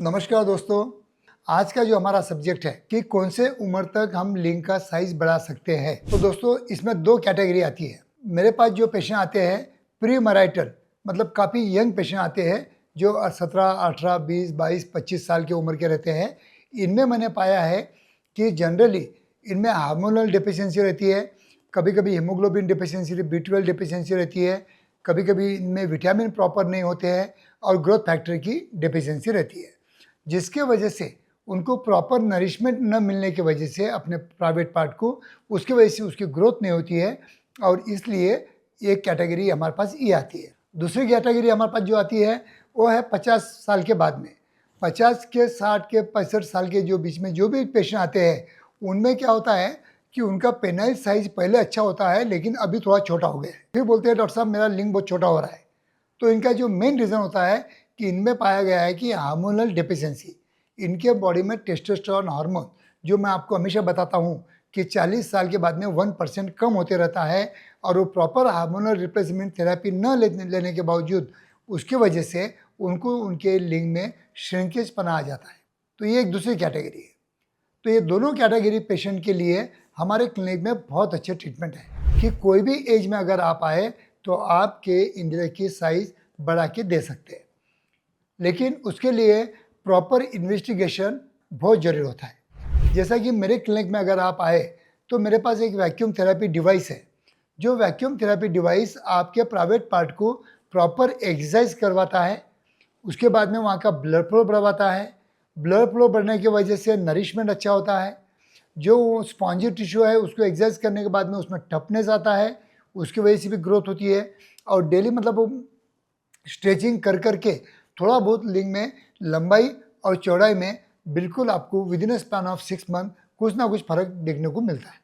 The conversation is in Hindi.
नमस्कार दोस्तों। आज का जो हमारा सब्जेक्ट है कि कौन से उम्र तक हम लिंग का साइज बढ़ा सकते हैं। तो दोस्तों इसमें दो कैटेगरी आती है। मेरे पास जो पेशेंट आते हैं प्री मैरिटल, मतलब काफ़ी यंग पेशेंट आते हैं जो 17, 18, 20, 22, 25 साल की उम्र के रहते हैं। इनमें मैंने पाया है कि जनरली इनमें हार्मोनल डिफिशियंसी रहती है, कभी कभी हीमोग्लोबिन डिफिशियंसी, B12 डिफिशियंसी रहती है, कभी कभी इनमें विटामिन प्रॉपर नहीं होते हैं और ग्रोथ फैक्टर की डिफिशियंसी रहती है, जिसके वजह से उनको प्रॉपर नरिशमेंट न मिलने की वजह से अपने प्राइवेट पार्ट को, उसकी वजह से उसकी ग्रोथ नहीं होती है और इसलिए एक कैटेगरी हमारे पास ये आती है। दूसरी कैटेगरी हमारे पास जो आती है वो है 50 साल के बाद में। 50 के 60 के 65 साल के जो बीच में जो भी पेशेंट आते हैं उनमें क्या होता है कि उनका पेनाइल साइज पहले अच्छा होता है लेकिन अभी थोड़ा छोटा हो गया है। फिर बोलते हैं डॉक्टर साहब मेरा लिंग बहुत छोटा हो रहा है। तो इनका जो मेन रीज़न होता है कि इनमें पाया गया है कि हार्मोनल डेफिशिएंसी, इनके बॉडी में टेस्टोस्टेरोन हार्मोन, जो मैं आपको हमेशा बताता हूँ कि 40 साल के बाद में 1% कम होते रहता है और वो प्रॉपर हार्मोनल रिप्लेसमेंट थेरेपी न लेने के बावजूद उसकी वजह से उनको उनके लिंग में श्रिंकेज पना आ जाता है। तो ये एक दूसरी कैटेगरी है। तो ये दोनों कैटेगरी पेशेंट के लिए हमारे क्लिनिक में बहुत अच्छे ट्रीटमेंट है कि कोई भी एज में अगर आप आए तो आपके इंद्रिय की साइज बढ़ा के दे सकते हैं, लेकिन उसके लिए प्रॉपर इन्वेस्टिगेशन बहुत ज़रूरी होता है। जैसा कि मेरे क्लिनिक में अगर आप आए तो मेरे पास एक वैक्यूम थेरेपी डिवाइस है। जो वैक्यूम थेरेपी डिवाइस आपके प्राइवेट पार्ट को प्रॉपर एक्सरसाइज करवाता है, उसके बाद में वहाँ का ब्लड फ्लो बढ़वाता है। ब्लड फ्लो बढ़ने की वजह से नरिशमेंट अच्छा होता है। जो स्पॉन्जी टिश्यू है उसको एक्सरसाइज करने के बाद में उसमें टफनेस आता है, उसकी वजह से भी ग्रोथ होती है। और डेली मतलब स्ट्रेचिंग कर करके थोड़ा बहुत लिंग में लंबाई और चौड़ाई में बिल्कुल आपको with in span of 6 month कुछ ना कुछ फर्क देखने को मिलता है।